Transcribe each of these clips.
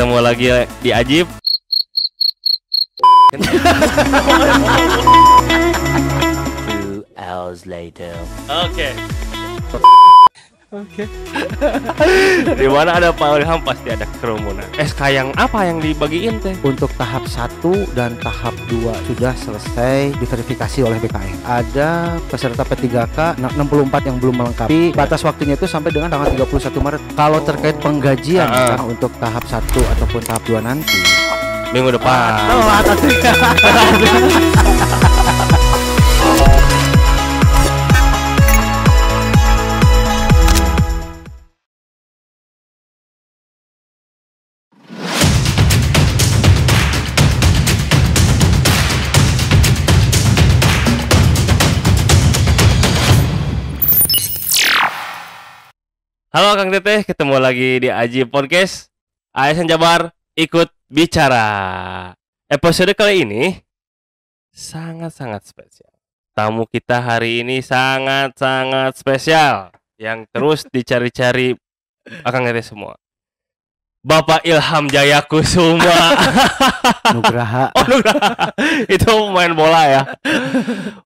ketemu lagi di Ajib. Two hours later. Oke. Di mana ada Pak Ilham pasti ada kerumunan. SK yang apa yang dibagiin teh? Untuk tahap 1 dan tahap 2 sudah selesai diverifikasi oleh BKN. Ada peserta P3K 64 yang belum melengkapi. Batas waktunya itu sampai dengan tanggal 31 Maret. Kalau terkait penggajian untuk tahap 1 ataupun tahap 2 nanti Minggu depan. Halo Kang Teteh, ketemu lagi di Aji Podcast. ASN Jabar ikut bicara. Episode kali ini sangat-sangat spesial. Tamu kita hari ini sangat-sangat spesial, yang terus dicari-cari Kang Teteh semua. Bapak Ilham Jayakusuma. Nugraha. Oh, Nugraha. Itu main bola ya.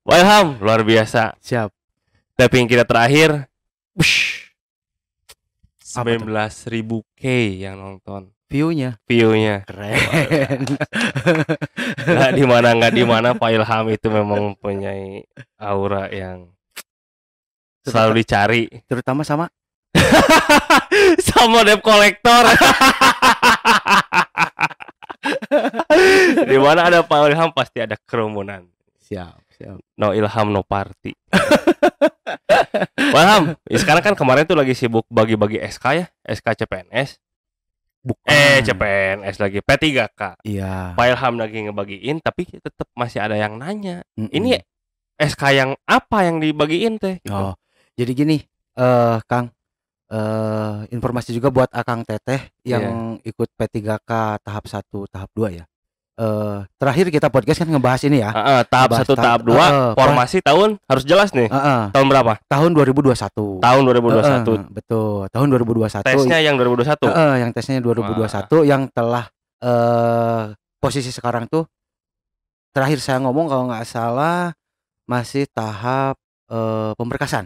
Pak Ilham, luar biasa. Siap. Tapi yang kita terakhir 19.000 K yang nonton. view-nya Keren. Nggak di mana Pak Ilham itu memang mempunyai aura yang selalu dicari, terutama sama sama debt collector. Di mana ada Pak Ilham pasti ada kerumunan. siap. No Ilham no party. Pak Ilham, sekarang kan kemarin tuh lagi sibuk bagi-bagi SK ya, SK CPNS. Bukan. CPNS lagi P3K. Iya. Pak Ilham lagi ngebagiin, tapi tetap masih ada yang nanya. Ini SK yang apa yang dibagiin teh? Gitu. Oh, jadi gini, Kang, informasi juga buat Akang Teteh yang ikut P3K tahap 1, tahap 2 ya. Terakhir kita podcast kan ngebahas ini ya. Tahap 1, tahap 2, formasi tahun harus jelas nih. Tahun berapa? Tahun 2021. Tahun 2021. Betul, tahun 2021. Tesnya yang 2021. Yang tesnya 2021 yang telah posisi sekarang tuh terakhir saya ngomong kalau nggak salah masih tahap pemberkasan.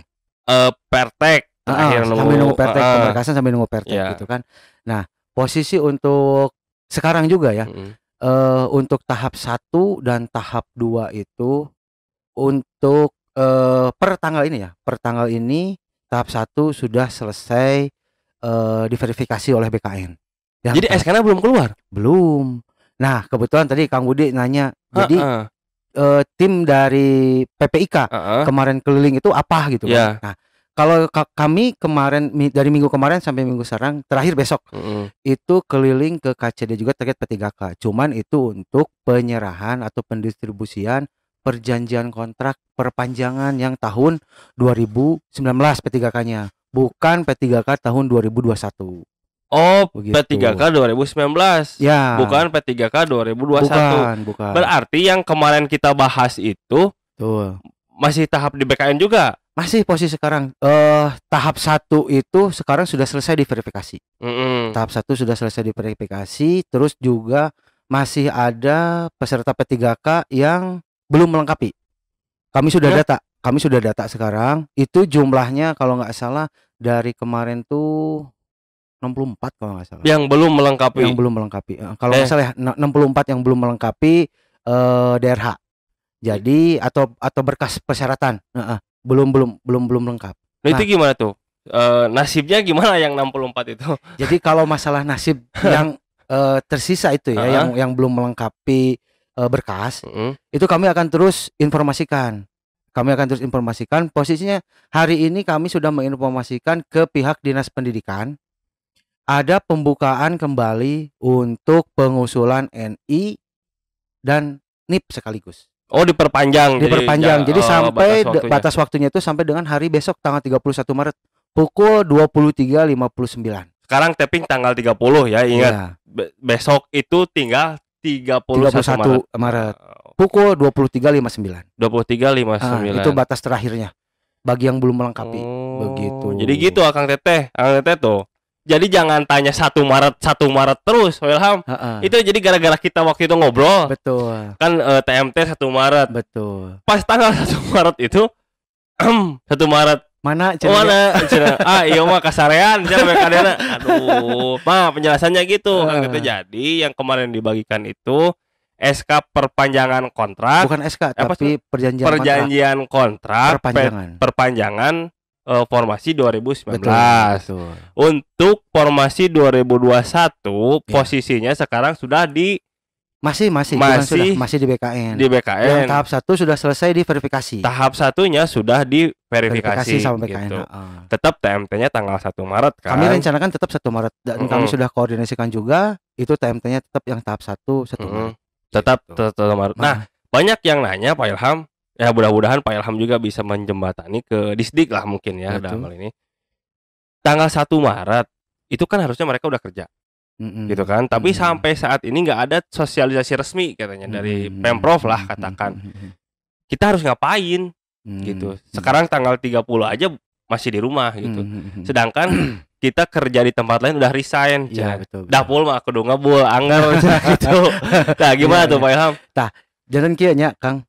Pertek. Sambil nunggu pertek, pemberkasan sambil nunggu pertek gitu kan. Nah, posisi untuk sekarang juga ya. Untuk tahap 1 dan tahap 2 itu untuk per tanggal ini tahap 1 sudah selesai diverifikasi oleh BKN. Jadi SK-nya belum keluar? Belum. Nah, kebetulan tadi Kang Budi nanya, jadi tim dari PPIK kemarin keliling itu apa gitu kan. Nah, kalau kami kemarin dari minggu kemarin sampai minggu sekarang terakhir besok itu keliling ke KCD juga terkait P3K. Cuman itu untuk penyerahan atau pendistribusian perjanjian kontrak perpanjangan yang tahun 2019 P3K-nya, bukan P3K tahun 2021. Oh, begitu. P3K 2019. Ya. Bukan P3K 2021. Bukan. Berarti yang kemarin kita bahas itu masih tahap di BKN juga. Masih posisi sekarang tahap 1 itu sekarang sudah selesai diverifikasi. Tahap 1 sudah selesai diverifikasi, terus juga masih ada peserta P3K yang belum melengkapi. Kami sudah data sekarang. Itu jumlahnya kalau nggak salah dari kemarin tuh 64 kalau nggak salah. Yang belum melengkapi. Kalau nggak salah 64 yang belum melengkapi DRH. Jadi atau berkas persyaratan. Belum lengkap. Nah, itu gimana tuh? Nasibnya gimana yang 64 itu? Jadi kalau masalah nasib yang tersisa itu ya, yang belum melengkapi berkas, itu kami akan terus informasikan. Posisinya hari ini kami sudah menginformasikan ke pihak Dinas Pendidikan ada pembukaan kembali untuk pengusulan NI dan NIP sekaligus. Oh, diperpanjang. Jadi sampai batas waktunya itu sampai dengan hari besok tanggal 31 Maret pukul 23.59. Sekarang taping tanggal 30 ya, ingat. Besok itu tinggal 31 Maret. Pukul 23.59. 23.59. Itu batas terakhirnya bagi yang belum melengkapi. Begitu. Jadi gitu Akang Teteh. Akang Teteh tuh Jadi jangan tanya 1 Maret terus, Wilham. Itu jadi gara-gara kita waktu itu ngobrol. Betul. Kan TMT 1 Maret. Betul. Pas tanggal 1 Maret itu 1 Maret mana iya mah kasarean BKD-na. Aduh, penjelasannya gitu kan gitu. Jadi yang kemarin dibagikan itu SK perpanjangan kontrak. Bukan SK tapi perjanjian kontrak perpanjangan formasi 2019. Betul. Untuk formasi 2021 posisinya sekarang sudah di masih di BKN. Di BKN. Yang tahap 1 sudah selesai di verifikasi. Tahap 1-nya sudah di verifikasi sama BKN. Gitu. Tetap TMT-nya tanggal 1 Maret kan. Kami rencanakan tetap 1 Maret dan kami sudah koordinasikan juga itu TMT-nya tetap yang tahap 1 Maret. Tetap 1 Maret. Nah, banyak yang nanya Pak Ilham, ya mudah-mudahan Pak Ilham juga bisa menjembatani ke Disdik lah mungkin ya dalam hal ini. Tanggal 1 Maret itu kan harusnya mereka udah kerja. Gitu kan, tapi sampai saat ini nggak ada sosialisasi resmi katanya dari Pemprov lah katakan. Kita harus ngapain gitu. Sekarang tanggal 30 aja masih di rumah gitu. Sedangkan kita kerja di tempat lain udah resign. Ya, betul. Dapul mah kudu ngebul anggar gitu. Nah, gimana tuh Pak Ilham? Tah, jangan kieu nya Kang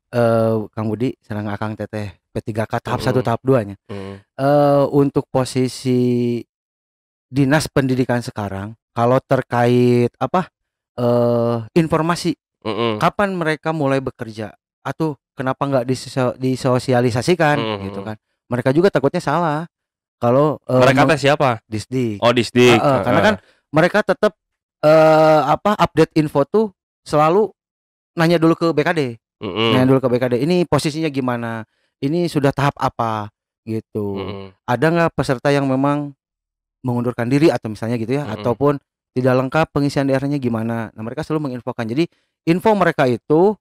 Budi sareng Akang Teteh P3K tahap 1 tahap 2-nya. Untuk posisi Dinas Pendidikan sekarang kalau terkait informasi kapan mereka mulai bekerja atau kenapa nggak disosialisasikan gitu kan, mereka juga takutnya salah kalau mereka siapa? Disdik. Oh, Disdik. Karena kan mereka tetap update info tuh selalu nanya dulu ke BKD, nanya dulu ke BKD ini posisinya gimana, ini sudah tahap apa gitu. Ada nggak peserta yang memang mengundurkan diri atau misalnya gitu ya, ataupun tidak lengkap pengisian daerahnya gimana. Nah, mereka selalu menginfokan. Jadi info mereka itu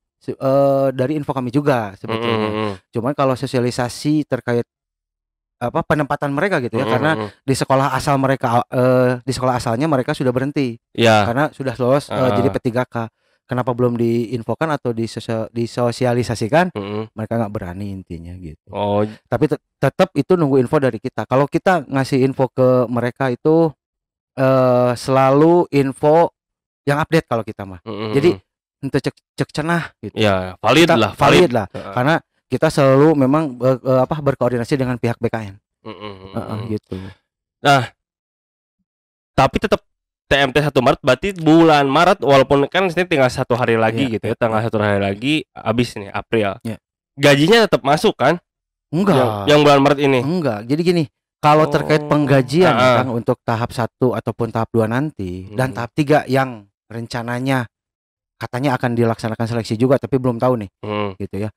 dari info kami juga sebetulnya. Cuman kalau sosialisasi terkait penempatan mereka gitu ya, karena di sekolah asal mereka di sekolah asalnya mereka sudah berhenti. Karena sudah lolos jadi P3K. Kenapa belum diinfokan atau disosialisasikan? Mereka nggak berani intinya gitu. Tapi tetap itu nunggu info dari kita. Kalau kita ngasih info ke mereka itu selalu info yang update kalau kita mah. Jadi untuk cek cenah gitu. Ya, valid lah. Karena kita selalu memang berkoordinasi dengan pihak BKN. Gitu. Nah, tapi tetap TMT 1 Maret berarti bulan Maret, walaupun kan ini tinggal 1 hari lagi gitu ya, tanggal 1 hari lagi habis nih April. Gajinya tetap masuk kan? Enggak. Yang bulan Maret ini. Enggak. Jadi gini, kalau terkait penggajian kan untuk tahap 1 ataupun tahap 2 nanti dan tahap 3 yang rencananya katanya akan dilaksanakan seleksi juga tapi belum tahu nih. Gitu ya.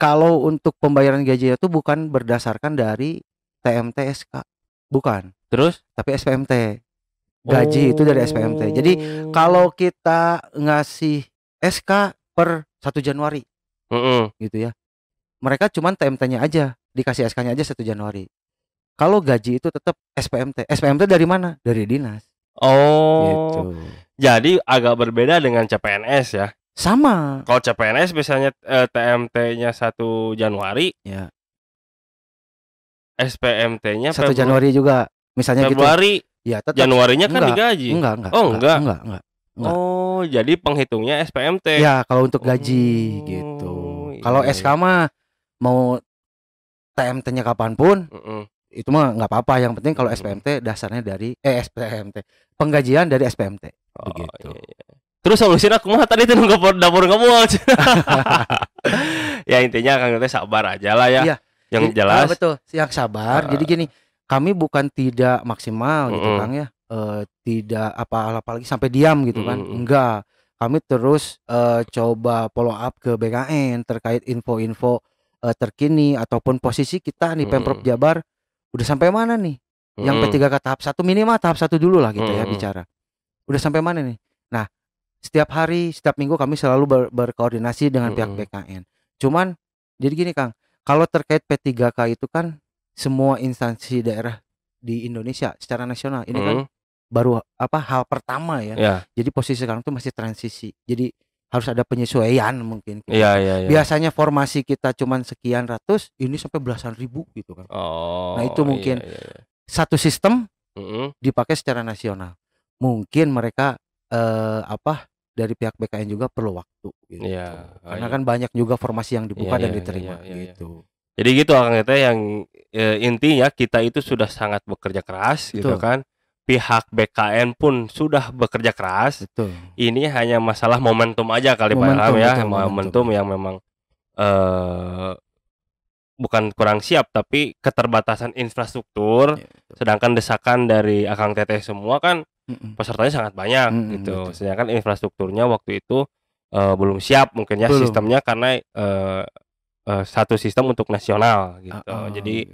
Kalau untuk pembayaran gaji itu bukan berdasarkan dari TMT SK. Bukan. Terus tapi SPMT. Gaji itu dari SPMT. Jadi kalau kita ngasih SK per 1 Januari gitu ya, mereka cuman TMT-nya aja, dikasih SK-nya aja 1 Januari. Kalau gaji itu tetap SPMT. SPMT dari mana? Dari dinas. Gitu. Jadi agak berbeda dengan CPNS ya. Sama. Kalau CPNS misalnya TMT-nya 1 Januari ya, SPMT-nya 1 Januari juga misalnya Februari gitu. Ya, tetap. Januarinya kan digaji. Enggak. Enggak. Oh, jadi penghitungnya SPMT. Ya, kalau untuk gaji gitu. Kalau SK mah mau TMT-nya kapanpun, itu mah nggak apa-apa. Yang penting kalau SPMT dasarnya dari SPMT, penggajian dari SPMT. Begitu. Iya. Terus solusinya kumaha tadi tuh dapur ngebul. Ya intinya Kang Teh sabar aja lah ya. Yang jelas. Betul, yang sabar. Jadi gini, kami bukan tidak maksimal gitu Kang ya. Tidak apalagi sampai diam gitu kan. Enggak. Kami terus coba follow up ke BKN terkait info-info terkini ataupun posisi kita nih Pemprov Jabar udah sampai mana nih? Yang P3K tahap 1 minimal tahap 1 dulu lah gitu ya bicara. Udah sampai mana nih? Nah, setiap hari, setiap minggu kami selalu berkoordinasi dengan pihak BKN. Cuman jadi gini Kang, kalau terkait P3K itu kan semua instansi daerah di Indonesia secara nasional ini kan baru hal pertama ya. Jadi posisi sekarang itu masih transisi. Jadi harus ada penyesuaian mungkin. Iya. Biasanya formasi kita cuman sekian ratus, ini sampai belasan ribu gitu kan. Nah, itu mungkin satu sistem dipakai secara nasional. Mungkin mereka dari pihak BKN juga perlu waktu gitu. Karena kan banyak juga formasi yang dibuka dan diterima gitu. Jadi gitu Akang Teteh, yang intinya kita itu sudah sangat bekerja keras gitu kan. Pihak BKN pun sudah bekerja keras. Betul. Ini hanya masalah momentum aja kali Pak Ilham ya, momentum yang memang bukan kurang siap tapi keterbatasan infrastruktur. Sedangkan desakan dari Akang Teteh semua kan pesertanya sangat banyak gitu. Sedangkan infrastrukturnya waktu itu belum siap mungkin ya sistemnya, karena satu sistem untuk nasional gitu. Jadi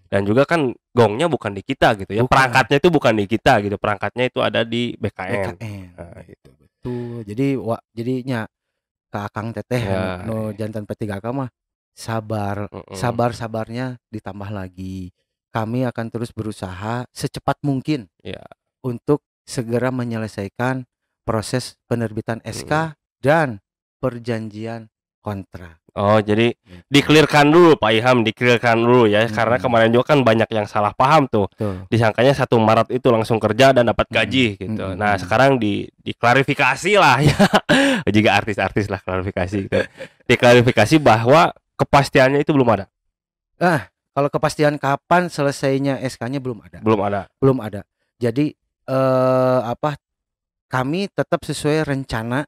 dan juga kan gongnya bukan di kita gitu ya. Perangkatnya itu bukan di kita gitu. Perangkatnya itu ada di BKN. Nah, gitu. Betul. Jadi jadinya ke Akang Teteh no jantan P3K mah sabarnya ditambah lagi. Kami akan terus berusaha secepat mungkin untuk segera menyelesaikan proses penerbitan SK dan perjanjian kontrak. Oh, jadi dikelirkan dulu Pak Ilham, dikelirkan dulu ya, karena kemarin juga kan banyak yang salah paham tuh. Disangkanya 1 Maret itu langsung kerja dan dapat gaji gitu. Nah, sekarang diklarifikasi lah ya. Juga artis-artis lah klarifikasi gitu. Diklarifikasi bahwa kepastiannya itu belum ada. Kalau kepastian kapan selesainya SK-nya belum ada. Jadi kami tetap sesuai rencana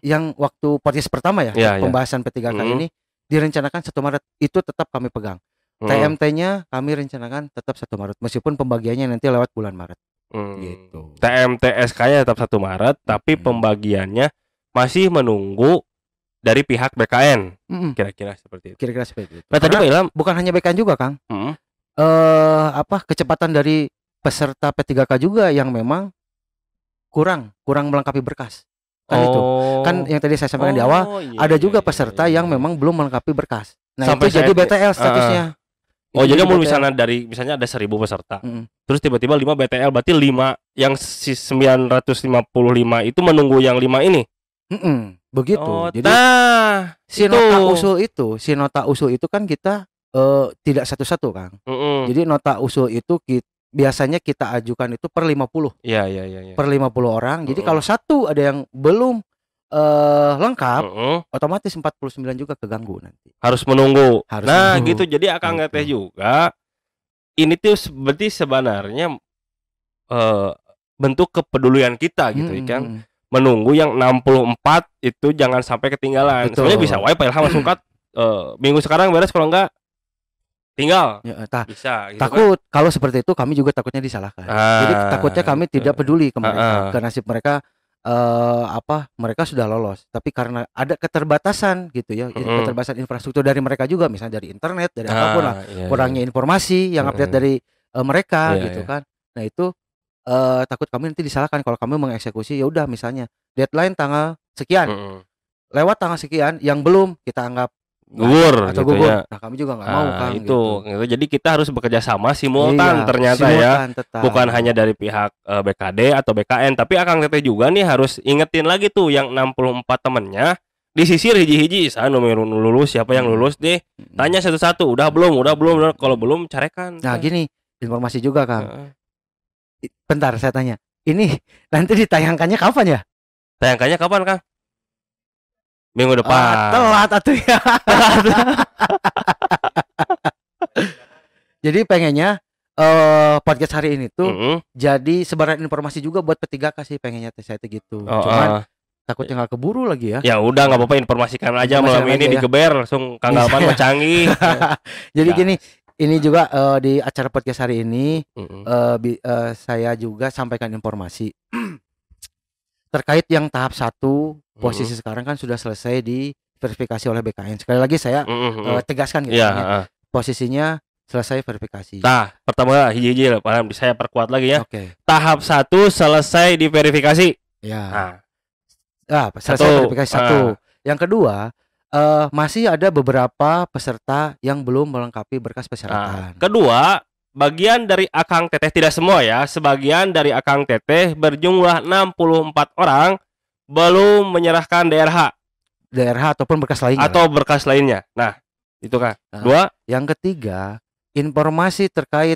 yang waktu podcast pertama pembahasan P3K ini direncanakan 1 Maret itu tetap kami pegang. TMT-nya kami rencanakan tetap 1 Maret meskipun pembagiannya nanti lewat bulan Maret. Gitu. TMT SK-nya tetap 1 Maret tapi pembagiannya masih menunggu dari pihak BKN. Kira-kira seperti itu. Nah, tadi Pak Ilham bukan hanya BKN juga, Kang. Kecepatan dari peserta P3K juga yang memang kurang melengkapi berkas. Itu kan yang tadi saya sampaikan di awal, ada juga peserta yang memang belum melengkapi berkas. Nah, sampai itu jadi BTL statusnya. Jadi misalnya ada 1000 peserta. Terus tiba-tiba 5 BTL, berarti 5 yang 955 itu menunggu yang 5 ini. Begitu. Jadi si nota usul itu kan kita tidak satu-satu, Kang. Jadi nota usul itu biasanya kita ajukan itu per 50. Iya. Per 50 orang. Jadi kalau satu ada yang belum lengkap, otomatis 49 juga keganggu nanti. Harus menunggu. Gitu. Jadi Akang Teteh juga ini tuh berarti sebenarnya bentuk kepedulian kita gitu kan. Menunggu yang 64 itu jangan sampai ketinggalan. Sebenarnya bisa wae Pak Ilham langsung minggu sekarang beres, kalau enggak tinggal bisa gitu. Takut kan? Kalau seperti itu kami juga takutnya disalahkan. Jadi takutnya kami tidak peduli ke mereka, ke nasib mereka. Mereka sudah lolos, tapi karena ada keterbatasan gitu ya, keterbatasan infrastruktur dari mereka juga, misalnya dari internet, dari apapun lah, kurangnya informasi yang update dari mereka gitu kan. Nah itu takut kami nanti disalahkan kalau kami mengeksekusi. Ya udah, misalnya deadline tanggal sekian, lewat tanggal sekian, yang belum kita anggap gugur atau gitu gugur. Ya. Nah, kami juga nggak mau kan gitu. Jadi kita harus bekerja sama simultan ternyata simultan, tetap. Bukan hanya dari pihak BKD atau BKN, tapi Akang Teteh juga nih harus ingetin lagi tuh yang 64 temennya, disisir hiji-hiji, nomor lulus, siapa yang lulus deh, tanya satu-satu, udah belum, kalau belum carekan. Nah gini, informasi juga Kang. Bentar saya tanya, ini nanti ditayangkannya kapan ya? Tayangkannya kapan Kang? Minggu depan. Telat atuh ya. Jadi pengennya podcast hari ini tuh jadi sebaran informasi juga buat P3K sih, pengennya saya gitu. Cuman takutnya nggak keburu lagi ya. Ya udah, nggak apa-apa, informasikan aja malam ini digeber langsung Kang Galvan canggih. Jadi gini, ini juga di acara podcast hari ini saya juga sampaikan informasi terkait yang tahap 1 posisi sekarang kan sudah selesai di verifikasi oleh BKN. Sekali lagi saya tegaskan gitu ya. Posisinya selesai verifikasi. Nah, pertama hiji-hiji saya perkuat lagi ya. Tahap 1 selesai di verifikasi. Ya. Selesai verifikasi 1. Yang kedua, masih ada beberapa peserta yang belum melengkapi berkas persyaratan. Kedua, bagian dari Akang Teteh, tidak semua ya, sebagian dari Akang Teteh berjumlah 64 orang belum menyerahkan DRH ataupun berkas lainnya. Nah, itu kan. Dua, yang ketiga, informasi terkait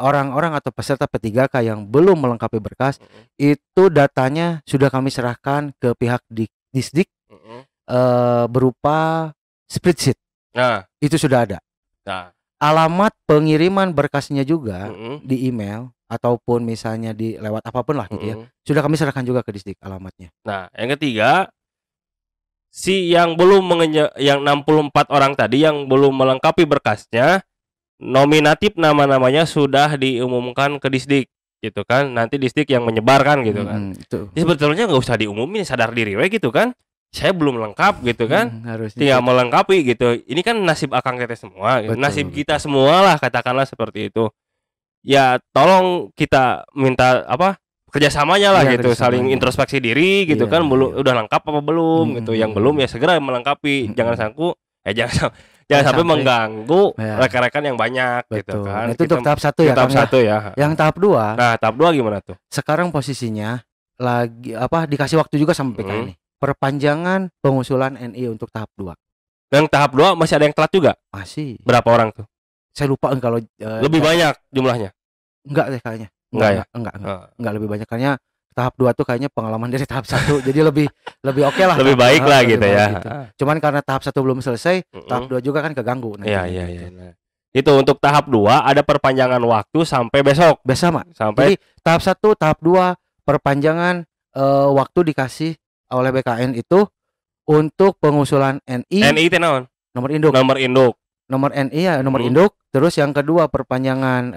orang-orang atau peserta P3K yang belum melengkapi berkas itu datanya sudah kami serahkan ke pihak Disdik berupa spreadsheet. Nah, itu sudah ada. Nah, alamat pengiriman berkasnya juga di email ataupun misalnya di lewat apapun lah gitu ya. Sudah kami serahkan juga ke Disdik alamatnya. Nah, yang ketiga, yang belum yang 64 orang tadi yang belum melengkapi berkasnya, nominatif nama-namanya sudah diumumkan ke Disdik gitu kan. Nanti Disdik yang menyebarkan gitu kan. Jadi sebetulnya nggak usah diumumin, sadar diri we gitu kan. Saya belum lengkap gitu kan. Tinggal melengkapi gitu. Ini kan nasib Akang Teteh semua, betul, nasib kita semua lah katakanlah seperti itu. Ya tolong kita minta kerjasamanya lah gitu, saling introspeksi diri gitu kan. Udah lengkap apa belum gitu. Yang belum ya segera melengkapi. Jangan sampai mengganggu rekan-rekan yang banyak. Betul. Gitu kan. Itu untuk tahap 1 ya. Tahap 1 ya. Yang tahap 2. Nah, tahap 2 gimana tuh? Sekarang posisinya lagi dikasih waktu juga sama PK ini. Perpanjangan pengusulan NI untuk tahap 2. Yang tahap 2 masih ada yang telat juga? Masih. Berapa orang tuh? Saya lupa kalau lebih banyak jumlahnya. Enggak deh kayaknya. Enggak lebih banyak, karena tahap 2 tuh kayaknya pengalaman dari tahap 1. Jadi lebih oke lah. Lebih baik lah gitu ya. Gitu. Cuman karena tahap 1 belum selesai, tahap 2 juga kan keganggu. Iya. Nah. Itu untuk tahap 2 ada perpanjangan waktu sampai besok. Bersama. Jadi tahap 1, tahap 2 perpanjangan waktu dikasih oleh BKN itu untuk pengusulan NI. NI itu naon? Nomor induk. Nomor NI ya, nomor induk. Terus yang kedua perpanjangan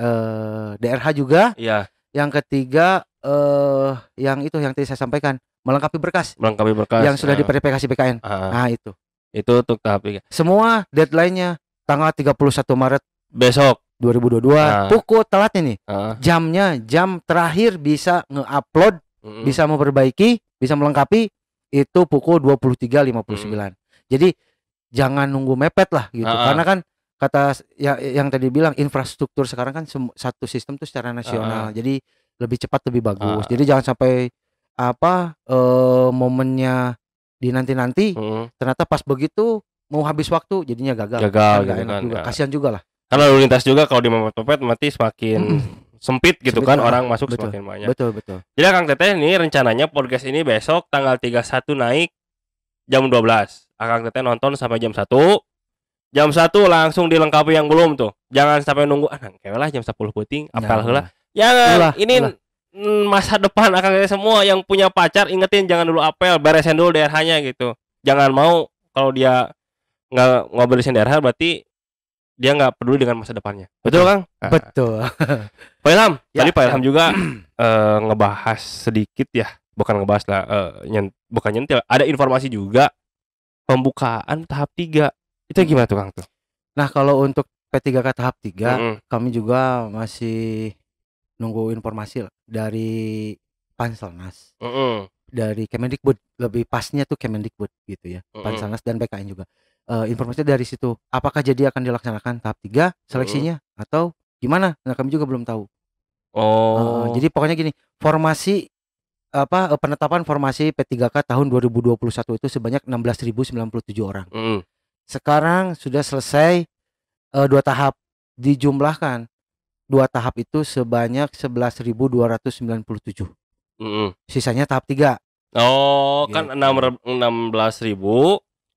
DRH juga. Iya. Yang ketiga yang tadi saya sampaikan, melengkapi berkas. Yang sudah diverifikasi BKN. Nah, itu. Itu untuk tahap 3. Semua deadline-nya tanggal 31 Maret besok 2022. Pukul telatnya nih. Jam terakhir bisa nge-upload, bisa memperbaiki, bisa melengkapi itu pukul 23.59. Jadi jangan nunggu mepet lah gitu. Karena kan kata yang tadi bilang infrastruktur sekarang kan satu sistem tuh secara nasional. Jadi lebih cepat lebih bagus. Jadi jangan sampai momennya di nanti ternyata pas begitu mau habis waktu jadinya gagal gitu kan, juga. Kasihan juga lah. Karena lalu lintas juga kalau di mepet mati semakin sempit gitu kan, orang masuk semakin banyak. Betul. Jadi Kang Teteh ini rencananya podcast ini besok tanggal 31 naik jam 12. Kang Teteh nonton sampai jam 1. Jam 1 langsung dilengkapi yang belum tuh. Jangan sampai nunggu lah jam 10 puting apal heula. Jangan, ini masa depan Akang Teteh semua yang punya pacar, ingetin jangan dulu apel, beresin dulu DRH-nya gitu. Jangan mau kalau dia nggak beresin DRH berarti dia nggak peduli dengan masa depannya. Betul Kang? Betul. Pak Ilham, tadi Pak Ilham juga ngebahas sedikit ya, bukan ngebahas lah, bukan nyentil. Ada informasi juga pembukaan tahap 3. Itu gimana tuh Kang tuh? Nah, kalau untuk P3K tahap 3 kami juga masih nunggu informasi dari Panselnas, dari Kemendikbud, lebih pasnya tuh Kemendikbud gitu ya, Panselnas dan BKN juga. Informasinya dari situ, apakah jadi akan dilaksanakan tahap 3 seleksinya atau gimana? Nah, kami juga belum tahu. Jadi pokoknya gini, formasi penetapan formasi P3K tahun 2021 itu sebanyak 16.097 orang. Sekarang sudah selesai 2 tahap, dijumlahkan 2 tahap itu sebanyak 11.297. Sisanya tahap 3. Gitu. Kan 16.000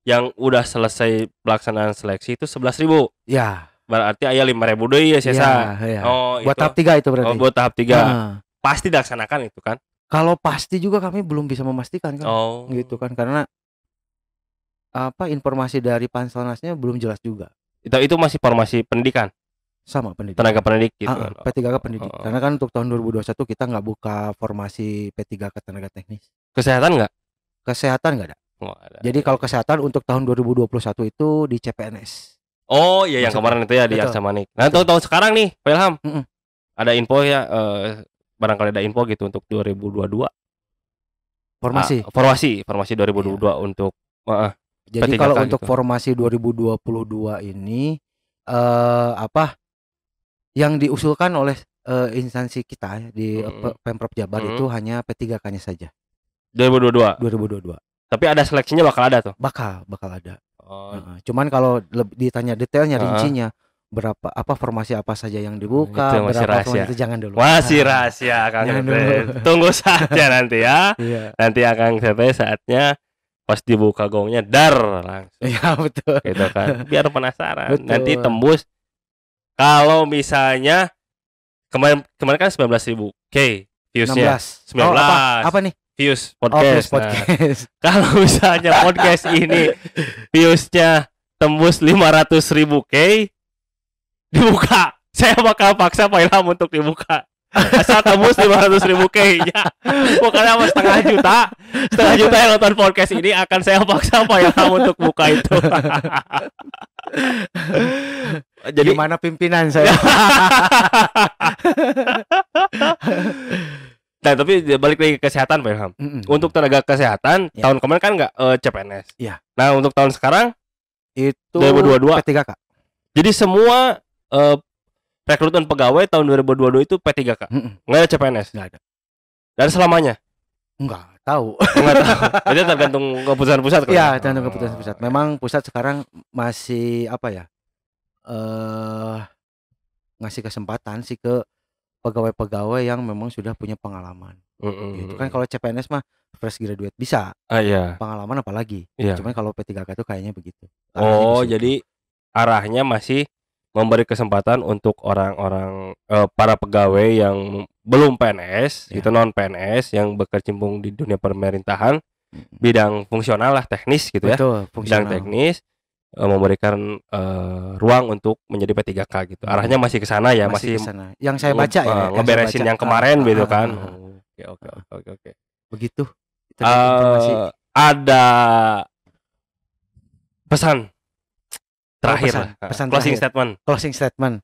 yang udah selesai pelaksanaan seleksi itu 11.000. Ya. Berarti aya 5.000 deui ya sisa. Ya. Buat tahap 3 itu berarti. Buat tahap 3. Pasti dilaksanakan itu kan? Kalau pasti juga kami belum bisa memastikan kan. Gitu kan, karena informasi dari Panselnasnya belum jelas juga. Itu masih formasi pendidikan. Sama pendidik. Tenaga pendidik gitu. P3K pendidik. Karena kan untuk tahun 2021 kita nggak buka formasi P3K tenaga teknis. Kesehatan nggak? Kesehatan nggak ada. Jadi kalau kesehatan untuk tahun 2021 itu di CPNS. Iya, yang kemarin itu ya di Aksa Manik. Nah, tahun sekarang nih, Pak Ilham. Ada info ya, barangkali ada info gitu untuk 2022. Formasi 2022 untuk jadi P3K kalau untuk gitu. formasi 2022 ini yang diusulkan oleh instansi kita di Pemprov Jabar itu hanya P3K-nya saja. 2022. Tapi ada seleksinya bakal ada tuh. Bakal ada. Cuman kalau ditanya detailnya rincinya berapa apa formasi apa saja yang dibuka, itu masih berapa rahasia. Itu jangan dulu. Masih rahasia Kang Tete. Tunggu saja nanti ya. Iya. Nanti Kang Tete saatnya pas dibuka gongnya dar langsung. Iya betul. Gitu kan. Biar penasaran. Betul. Nanti tembus kalau misalnya kemarin kan 19.000 K viewsnya. 19. Oh, apa nih? Views podcast. Podcast. Nah, kalau misalnya podcast ini viewsnya tembus 500.000 K dibuka, saya bakal paksa Pak Ilham untuk dibuka. Asal tembus 500.000 K-nya. Pokoknya sama setengah juta yang nonton podcast ini akan saya paksa Pak Ilham untuk buka itu. Jadi mana pimpinan saya? Nah, tapi balik lagi ke kesehatan Pak Ilham. Untuk tenaga kesehatan tahun kemarin kan nggak CPNS. Iya. Nah, untuk tahun sekarang itu 2022 P3K. Jadi semua rekrutmen pegawai tahun 2022 itu P3K. Nggak ada CPNS. Nggak ada. Dan selamanya? Nggak tahu. Nggak tahu. Itu tergantung keputusan pusat kan? Iya, tergantung keputusan pusat. Memang pusat sekarang masih apa ya? Ngasih kesempatan sih ke pegawai-pegawai yang memang sudah punya pengalaman. Gitu kan kalau CPNS mah fresh graduate bisa. Iya. Pengalaman apalagi. Iya. Cuman kalau P3K itu kayaknya begitu. Oh, jadi arahnya masih memberi kesempatan untuk orang-orang para pegawai yang belum PNS, itu non PNS yang berkecimpung di dunia pemerintahan, bidang fungsional lah, teknis gitu ya. Betul, bidang teknis memberikan ruang untuk menjadi P3K gitu. Arahnya masih ke sana ya, masih kesana. Yang saya baca ya, ngeberesin yang kemarin gitu kan. Oke. Begitu. Ada pesan terakhir, pesan closing statement.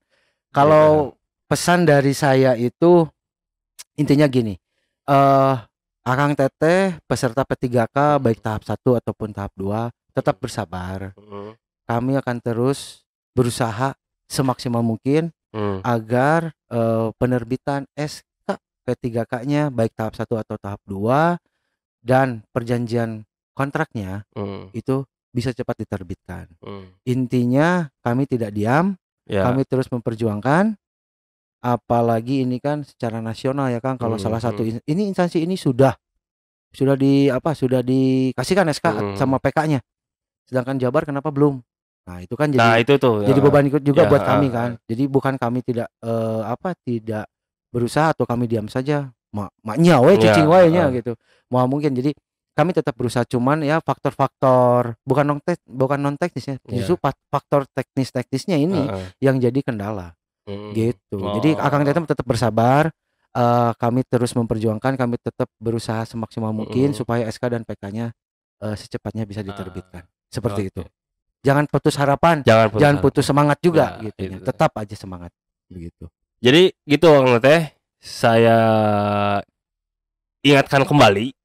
Kalau pesan dari saya itu intinya gini, Akang Teteh peserta P3K baik tahap 1 ataupun tahap 2 tetap bersabar. Kami akan terus berusaha semaksimal mungkin agar penerbitan SK P3K-nya baik tahap 1 atau tahap 2 dan perjanjian kontraknya itu bisa cepat diterbitkan. Intinya kami tidak diam, kami terus memperjuangkan. Apalagi ini kan secara nasional ya Kang, kalau salah satu ini instansi ini sudah dikasihkan SK sama PK-nya. Sedangkan Jabar kenapa belum? Nah, itu kan jadi beban ikut juga buat kami kan. Jadi bukan kami tidak tidak berusaha atau kami diam saja. Maknya we cicing we nya gitu. Mau mungkin jadi kami tetap berusaha, cuman ya faktor-faktor bukan non teknisnya, justru faktor teknisnya ini yang jadi kendala. Gitu. Jadi Akang Teteh tetap bersabar, kami terus memperjuangkan, kami tetap berusaha semaksimal mungkin supaya SK dan PK-nya secepatnya bisa diterbitkan. Seperti itu. Jangan putus harapan, jangan putus semangat juga gitu. Tetap aja semangat begitu. Jadi gitu Akang Teteh, saya ingatkan kembali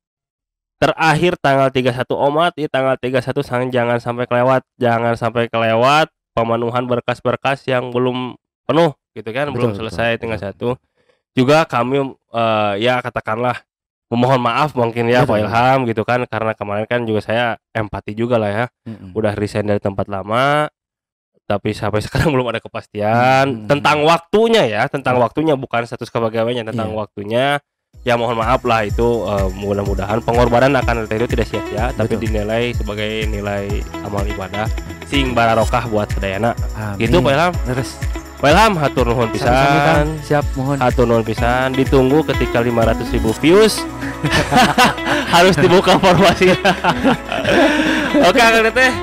terakhir tanggal 31 Omat, tanggal 31 jangan sampai kelewat pemenuhan berkas-berkas yang belum penuh gitu kan, belum selesai tinggal satu. Juga kami ya katakanlah memohon maaf mungkin ya Pak Ilham gitu kan, karena kemarin kan juga saya empati juga lah ya. Udah resign dari tempat lama tapi sampai sekarang belum ada kepastian tentang waktunya ya, bukan status kepegawaiannya, tentang waktunya. Ya mohon maaf lah itu, mudah-mudahan pengorbanan akan itu tidak sia-sia, tapi dinilai sebagai nilai amal ibadah sing barokah buat sedayana. Gitu Pak Ilham. Terus Pak Ilham hatur nuhun pisan. Siap, mohon. Hatur nuhun pisan, ditunggu ketika 500.000 views. Harus dibuka formasi. Oke Akang Teteh,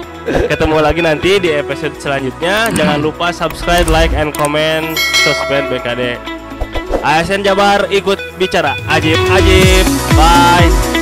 ketemu lagi nanti di episode selanjutnya. Jangan lupa subscribe, like, and comment sosmed BKD. ASN Jabar ikut bicara. Ajib. Bye.